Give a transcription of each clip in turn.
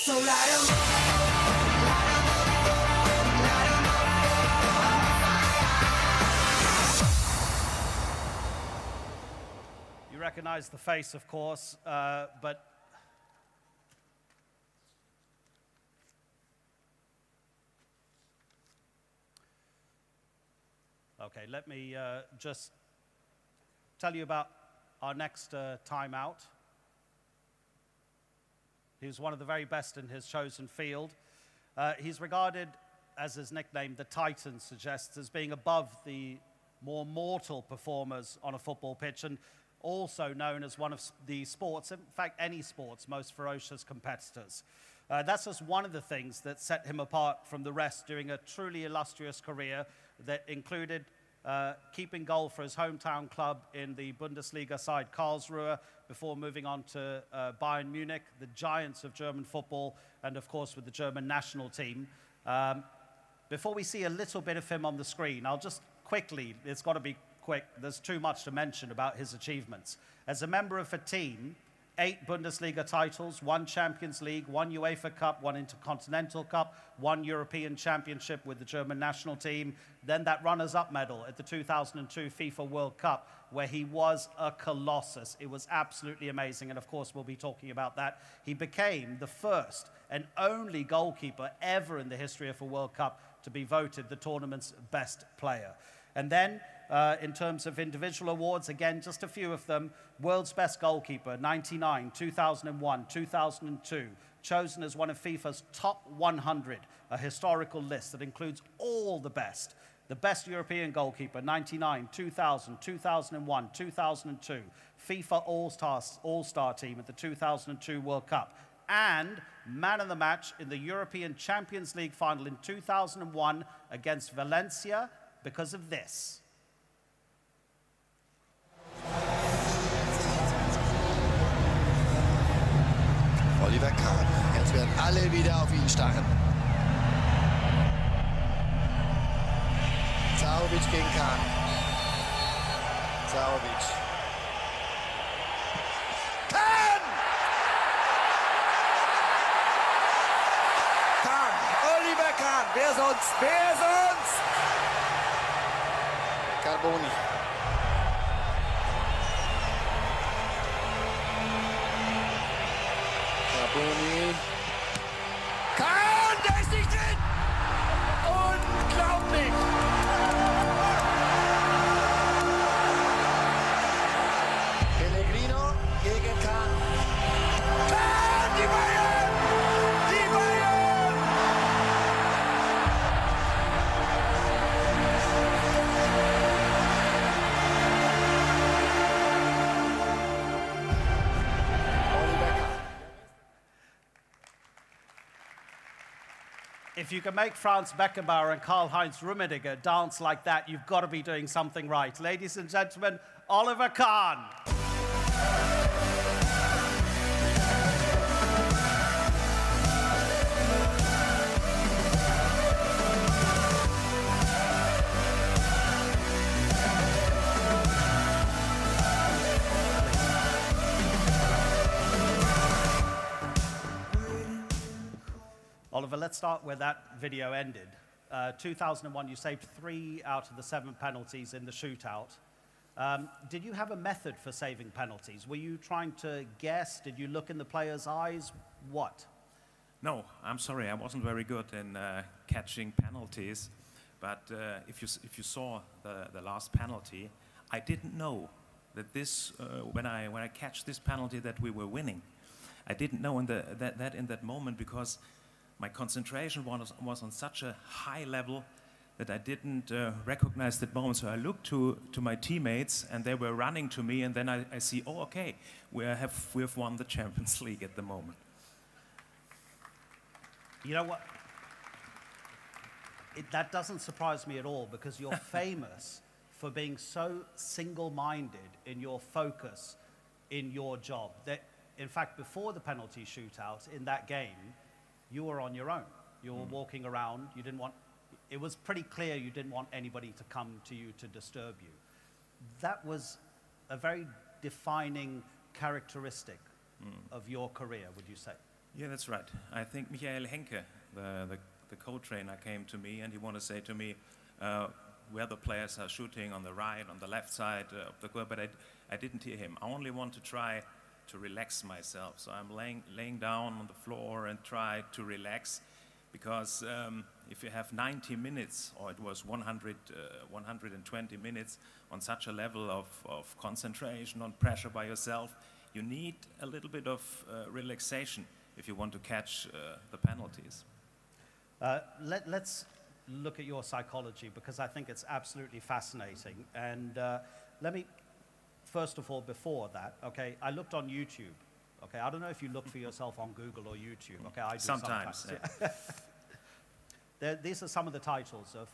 So light 'em up. You recognize the face, of course, but okay, let me just tell you about our next timeout. He was one of the very best in his chosen field. He's regarded, as his nickname, the Titan, suggests, as being above the more mortal performers on a football pitch, and also known as one of the sports, in fact, any sport's most ferocious competitors. That's just one of the things that set him apart from the rest during a truly illustrious career that included keeping goal for his hometown club in the Bundesliga side Karlsruhe before moving on to Bayern Munich, the giants of German football, and of course with the German national team. Before we see a little bit of him on the screen, I'll just quickly, it's got to be quick, there's too much to mention about his achievements. As a member of a team, 8 Bundesliga titles, 1 Champions League, 1 UEFA Cup, 1 Intercontinental Cup, 1 European Championship with the German national team, then that runners-up medal at the 2002 FIFA World Cup, where he was a colossus. It was absolutely amazing, and of course we'll be talking about that. He became the first and only goalkeeper ever in the history of a World Cup to be voted the tournament's best player. And then, in terms of individual awards, again, just a few of them. World's Best Goalkeeper, 99, 2001, 2002. Chosen as one of FIFA's top 100, a historical list that includes all the best. The Best European Goalkeeper, 99, 2000, 2001, 2002. FIFA All-Star Team at the 2002 World Cup. And Man of the Match in the European Champions League final in 2001 against Valencia, because of this. Oliver Kahn. Jetzt werden alle wieder auf ihn starren. Zahovic gegen Kahn. Zahovic. Kahn! Kahn! Oliver Kahn! Wer sonst? Wer sonst? Carboni. Carboni. Kahn, der ist nicht drin! Unglaublich! Pellegrino gegen Kahn. Kahn, die Bayern! Die Bayern! If you can make Franz Beckenbauer and Karl-Heinz Rummenigge dance like that, you've got to be doing something right. Ladies and gentlemen, Oliver Kahn. Oliver, let's start where that video ended. 2001, you saved 3 out of the 7 penalties in the shootout. Did you have a method for saving penalties? Were you trying to guess? Did you look in the player's eyes? What? No, I'm sorry, I wasn't very good in catching penalties. But if you saw the last penalty, I didn't know that this when I catch this penalty that we were winning. I didn't know in that moment because my concentration was on such a high level that I didn't recognize that moment. So I looked to my teammates, and they were running to me, and then I see, oh, okay, we have won the Champions League at the moment. You know what? That doesn't surprise me at all, because you're famous for being so single-minded in your focus in your job that, in fact, before the penalty shootout in that game, you were on your own. You were walking around. You didn't want, it was pretty clear you didn't want anybody to come to you to disturb you. That was a very defining characteristic of your career, would you say? Yeah, that's right. I think Michael Henke, the co-trainer, came to me and he wanted to say to me where the players are shooting on the right, on the left side of the court, but I didn't hear him. I only want to try to relax myself. So I'm laying down on the floor and try to relax, because if you have 90 minutes, or it was 120 minutes on such a level of concentration, on pressure by yourself, you need a little bit of relaxation if you want to catch the penalties. Let's look at your psychology, because I think it's absolutely fascinating. And let me, first of all, before that, okay, I looked on YouTube. Okay, I don't know if you look for yourself on Google or YouTube. Okay, I do sometimes. Yeah. These are some of the titles of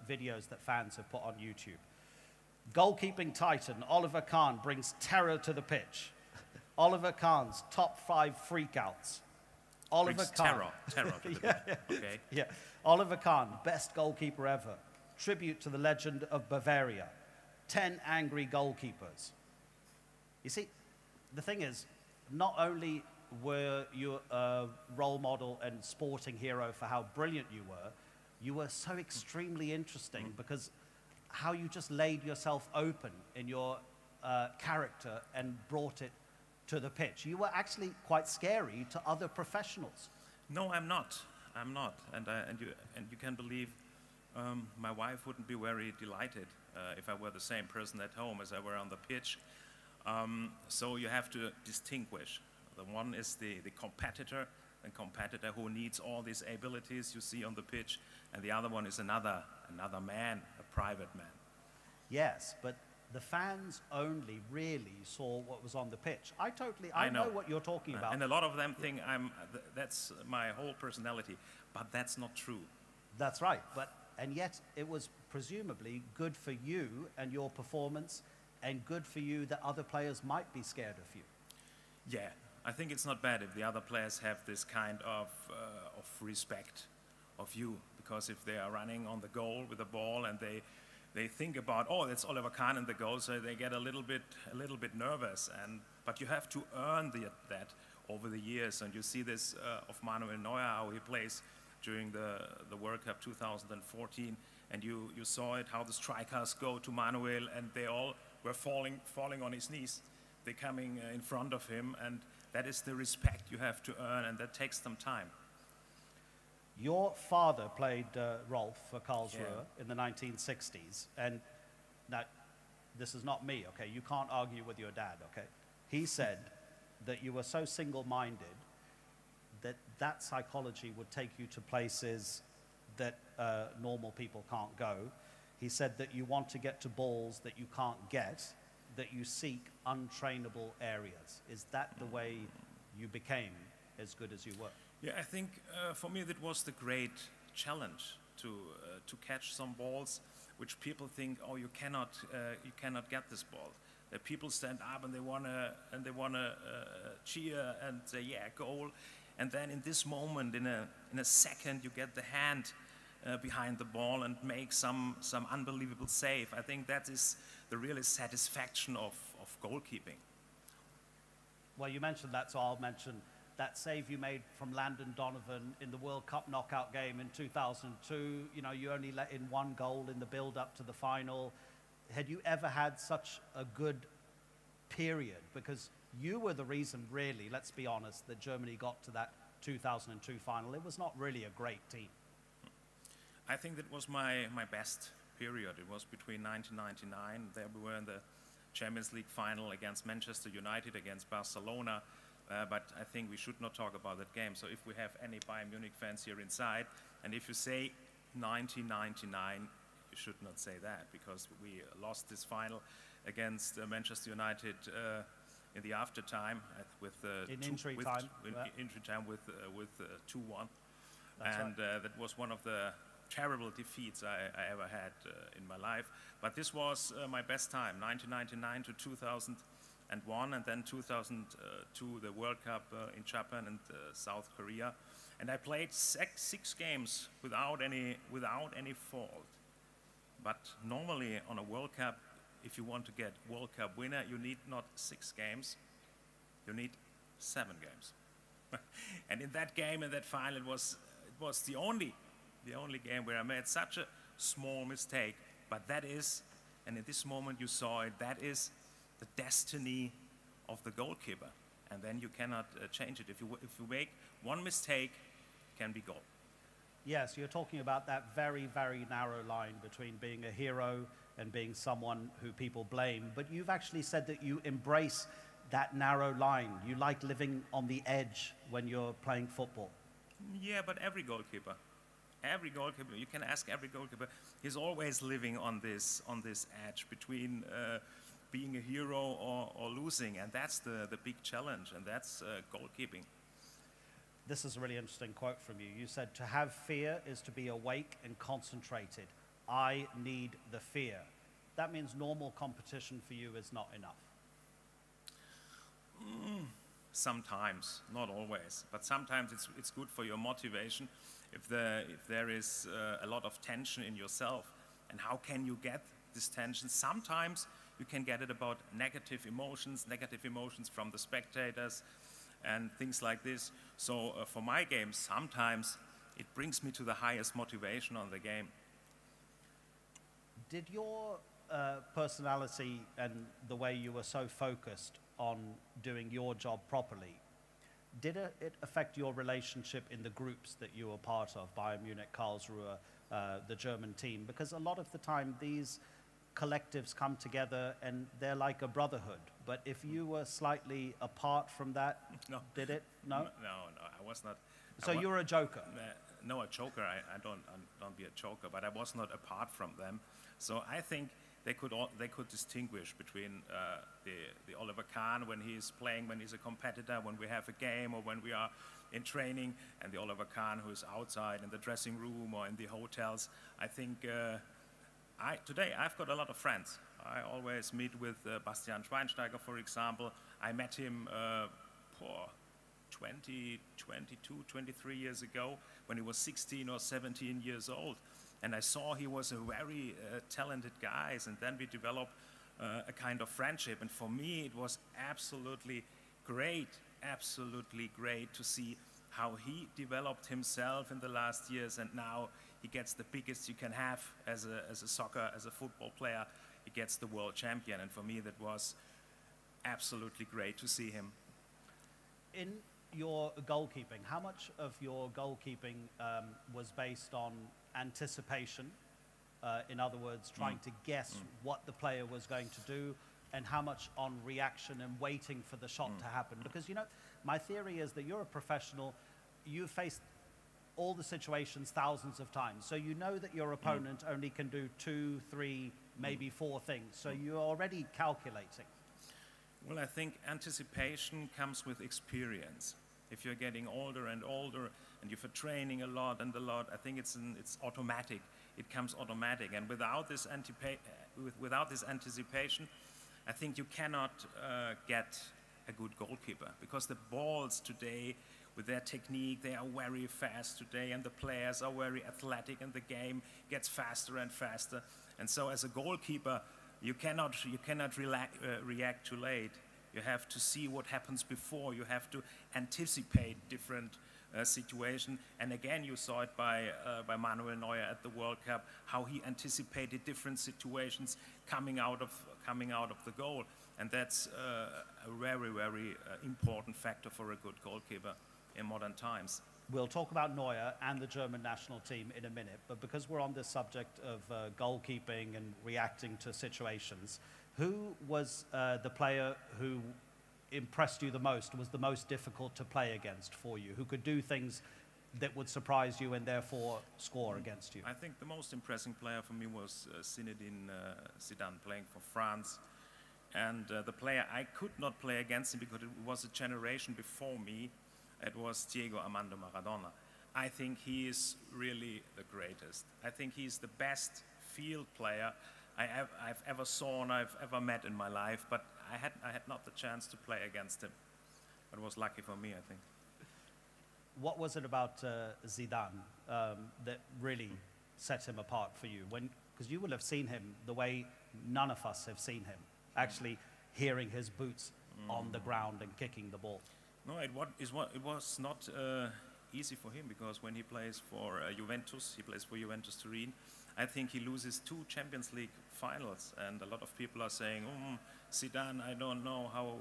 videos that fans have put on YouTube. Goalkeeping titan Oliver Kahn brings terror to the pitch. Oliver Kahn's top 5 freakouts. Oliver Kahn. Terror to the yeah, pitch. Okay. Yeah. Oliver Kahn, best goalkeeper ever. Tribute to the legend of Bavaria. 10 angry goalkeepers. You see, the thing is, not only were you a role model and sporting hero for how brilliant you were so extremely interesting because how you just laid yourself open in your character and brought it to the pitch. You were actually quite scary to other professionals. No, I'm not. I'm not. And you can believe my wife wouldn't be very delighted if I were the same person at home as I were on the pitch. So you have to distinguish. The one is the competitor who needs all these abilities you see on the pitch, and the other one is another man, a private man. Yes, but the fans only really saw what was on the pitch. I know what you're talking about. And a lot of them think that's my whole personality, but that's not true. That's right, and yet it was presumably good for you and your performance, and good for you that other players might be scared of you. Yeah, I think it's not bad if the other players have this kind of respect of you, because if they are running on the goal with the ball and they think about, oh, that's Oliver Kahn in the goal, so they get a little bit nervous. But you have to earn that over the years, and you see this of Manuel Neuer, how he plays during the World Cup 2014, and you saw it, how the strikers go to Manuel, and they all were falling on his knees. They're coming in front of him, and that is the respect you have to earn, and that takes some time. Your father played Rolf for Karlsruhe in the 1960s, and now, this is not me, okay? You can't argue with your dad, okay? He said that you were so single-minded that psychology would take you to places that normal people can't go. He said that you want to get to balls that you can't get, that you seek untrainable areas. Is that the way you became as good as you were? Yeah, I think for me that was the great challenge to catch some balls which people think, oh, you cannot get this ball. That people stand up and they wanna cheer and say, yeah, goal. And then in this moment, in a second, you get the hand behind the ball and make some unbelievable save. I think that is the real satisfaction of goalkeeping. Well, you mentioned that, so I'll mention that save you made from Landon Donovan in the World Cup knockout game in 2002. You know, you only let in 1 goal in the build-up to the final. Had you ever had such a good period? Because you were the reason, really, let's be honest, that Germany got to that 2002 final. It was not really a great team. I think that was my best period. It was between 1999, there we were in the Champions League final against Manchester United, against Barcelona, but I think we should not talk about that game. So if we have any Bayern Munich fans here inside, and if you say 1999, you should not say that, because we lost this final against Manchester United in the after time with injury time with 2-1, and that was one of the terrible defeats I ever had in my life. But this was my best time, 1999 to 2001, and then 2002 the World Cup in Japan and South Korea, and I played 6 games without any fault. But normally on a World Cup, if you want to get World Cup winner, you need not 6 games, you need 7 games. And in that game, in that final, it was the only game where I made such a small mistake. But that is, and in this moment you saw it, that is the destiny of the goalkeeper. And then you cannot change it. If you make one mistake, it can be goal. Yes, you're talking about that very, very narrow line between being a hero and being someone who people blame. But you've actually said that you embrace that narrow line. You like living on the edge when you're playing football. Yeah, but every goalkeeper, you can ask every goalkeeper, he's always living on this edge between being a hero or losing. And that's the big challenge, and that's goalkeeping. This is a really interesting quote from you. You said, to have fear is to be awake and concentrated. I need the fear. That means normal competition for you is not enough. Sometimes, not always, but sometimes it's good for your motivation if there is a lot of tension in yourself. And how can you get this tension? Sometimes you can get it about negative emotions from the spectators, and things like this. So for my game, sometimes it brings me to the highest motivation on the game. Did your personality and the way you were so focused on doing your job properly, did it affect your relationship in the groups that you were part of, Bayern Munich, Karlsruhe, the German team? Because a lot of the time these collectives come together and they're like a brotherhood. But if you were slightly apart from that, no. Did it? No? No, I was not. So you're a joker? No, a joker. I don't be a joker, but I was not apart from them. So I think they could distinguish between the Oliver Kahn when he's playing, when he's a competitor, when we have a game or when we are in training, and the Oliver Kahn who is outside in the dressing room or in the hotels. I think today I've got a lot of friends. I always meet with Bastian Schweinsteiger, for example. I met him 22, 23 years ago when he was 16 or 17 years old. And I saw he was a very talented guy, and then we developed a kind of friendship. And for me, it was absolutely great to see how he developed himself in the last years, and now he gets the biggest you can have as a football player. He gets the world champion, and for me that was absolutely great to see him. In your goalkeeping, how much of your goalkeeping was based on anticipation? In other words, trying to guess what the player was going to do, and how much on reaction and waiting for the shot to happen? Because, you know, my theory is that you're a professional, you've faced all the situations thousands of times, so you know that your opponent only can do 2, 3, maybe 4 things, so you're already calculating. Well, I think anticipation comes with experience. If you're getting older and older, and you're training a lot and a lot, I think it's automatic. It comes automatic, and without this anticipation, I think you cannot get a good goalkeeper, because the balls today, with their technique, they are very fast today, and the players are very athletic, and the game gets faster and faster. And so, as a goalkeeper, you cannot react too late. You have to see what happens before. You have to anticipate different situations. And again, you saw it by Manuel Neuer at the World Cup, how he anticipated different situations coming out of the goal. And that's a very, very important factor for a good goalkeeper in modern times. We'll talk about Neuer and the German national team in a minute, but because we're on this subject of goalkeeping and reacting to situations, who was the player who impressed you the most, was the most difficult to play against for you, who could do things that would surprise you and therefore score against you? I think the most impressive player for me was Zinedine Zidane, playing for France. And the player I could not play against him because it was a generation before me. It was Diego Armando Maradona. I think he is really the greatest. I think he's the best field player I've ever saw and I've ever met in my life, but I had not the chance to play against him. But it was lucky for me, I think. What was it about Zidane that really set him apart for you? Because you will have seen him the way none of us have seen him, actually hearing his boots on the ground and kicking the ball. No, it was not easy for him, because when he plays for Juventus, he plays for Juventus Turin, I think he loses 2 Champions League finals, and a lot of people are saying, Zidane, I don't know how,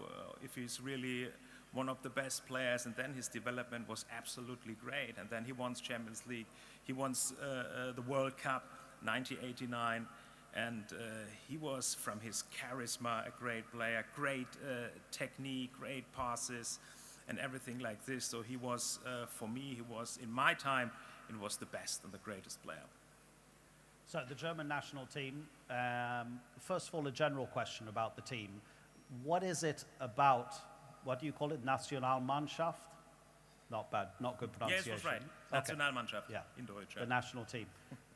if he's really one of the best players, and then his development was absolutely great, and then he won Champions League, he won the World Cup 1989, and he was, from his charisma, a great player, great technique, great passes, and everything like this. So he was, for me, he was, in my time, it was the best and the greatest player. So the German national team, first of all, a general question about the team. What is it about, what do you call it, Nationalmannschaft? Not bad, not good pronunciation. Yes, that's right. Okay. Nationalmannschaft, yeah. in Deutsch. The national team.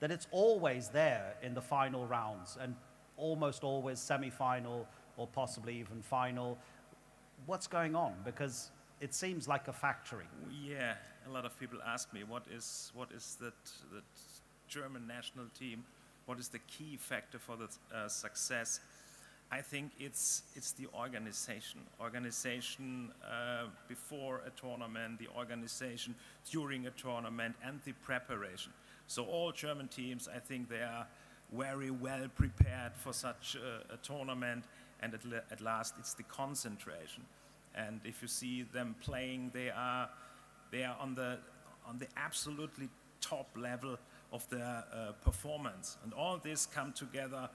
That it's always there in the final rounds, and almost always semi-final or possibly even final. What's going on? Because it seems like a factory. Yeah, a lot of people ask me, what is that German national team? What is the key factor for the success? I think it's the organization. Organization before a tournament, the organization during a tournament, and the preparation. So all German teams, I think they are very well prepared for such a tournament, and at last it's the concentration. And if you see them playing, they are on the absolutely top level of their performance. And all this come together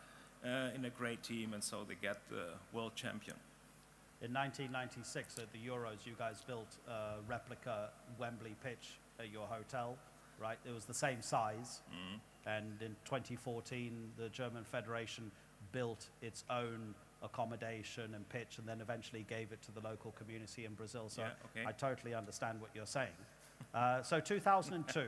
in a great team, and so they get the world champion. In 1996 at the Euros, you guys built a replica Wembley pitch at your hotel, right? It was the same size. And in 2014, the German Federation built its own accommodation and pitch, and then eventually gave it to the local community in Brazil. So yeah, okay. I totally understand what you're saying. So 2002,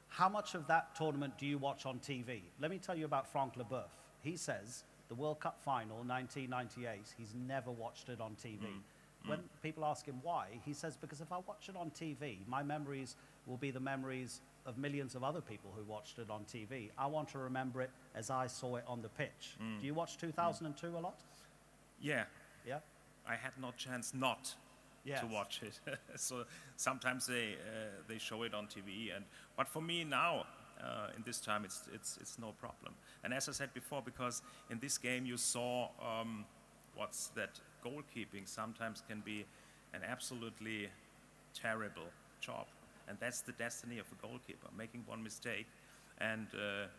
how much of that tournament do you watch on TV? Let me tell you about Franck Leboeuf. He says the World Cup final, 1998, he's never watched it on TV. When people ask him why, he says, because if I watch it on TV, my memories will be the memories of millions of other people who watched it on TV. I want to remember it as I saw it on the pitch. Do you watch 2002 a lot? Yeah. Yeah? I had no chance not to watch it. So sometimes they show it on TV, but for me now, in this time, it's no problem. And as I said before, because in this game you saw what's that goalkeeping sometimes can be an absolutely terrible job. And that's the destiny of a goalkeeper, making one mistake, and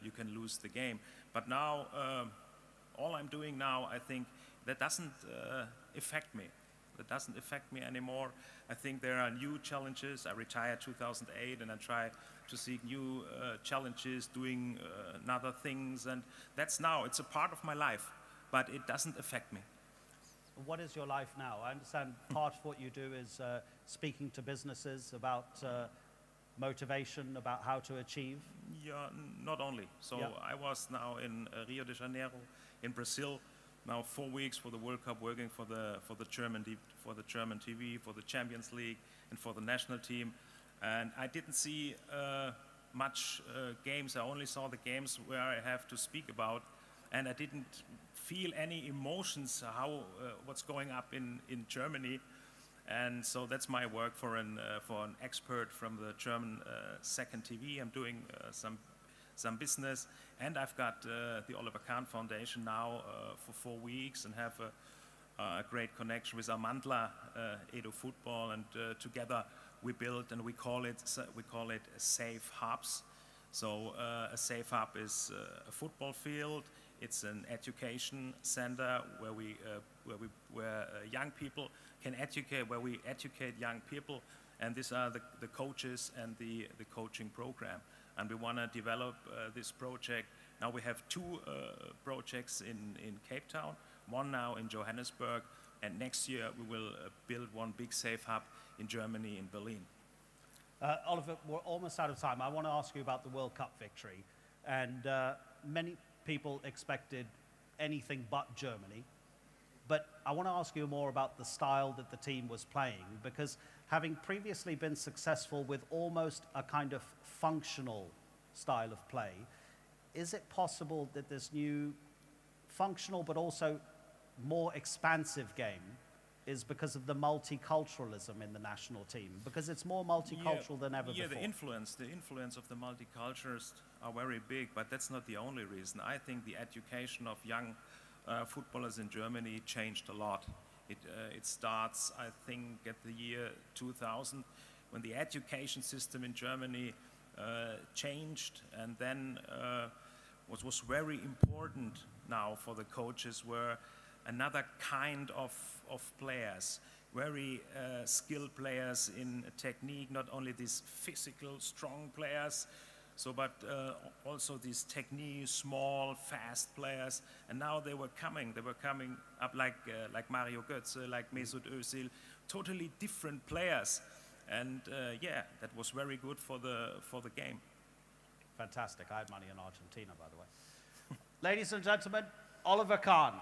you can lose the game. But now, all I'm doing now, I think, that doesn't affect me. That doesn't affect me anymore. I think there are new challenges. I retired 2008, and I try to seek new challenges, doing other things, and that's now. It's a part of my life, but it doesn't affect me. What is your life now? I understand part of what you do is speaking to businesses about motivation, about how to achieve. Yeah, not only. So yeah. I was now in Rio de Janeiro, in Brazil, now 4 weeks for the World Cup, working for the German TV, for the Champions League, and for the national team. And I didn't see much games. I only saw the games where I have to speak about, and I didn't feel any emotions what's going up in Germany. And so that's my work for an expert from the German second TV. I'm doing some business, and I've got the Oliver Kahn Foundation now for 4 weeks, and have a great connection with Amandla, Edo Football, and together we build, and we call it safe hubs. So a safe hub is a football field. It's an education center where young people can educate, where we educate young people, and these are the coaches and the coaching program. And we want to develop this project. Now we have 2 projects in Cape Town, one now in Johannesburg, and next year we will build one big safe hub in Germany, in Berlin. Oliver, we're almost out of time. I want to ask you about the World Cup victory. And many people expected anything but Germany. But I want to ask you more about the style that the team was playing, because having previously been successful with almost a kind of functional style of play, is it possible that this new functional but also more expansive game is because of the multiculturalism in the national team, because it's more multicultural than ever before. The influence of the multicultures are very big, but that's not the only reason. I think the education of young footballers in Germany changed a lot. It starts, I think, at the year 2000, when the education system in Germany changed, and then what was very important now for the coaches were another kind of players, very skilled players in technique, not only these physical, strong players, but also these technique, small, fast players. And now they were coming up like Mario Götze, like Mesut Özil, totally different players. And yeah, that was very good for the game. Fantastic. I had money in Argentina, by the way. Ladies and gentlemen, Oliver Kahn.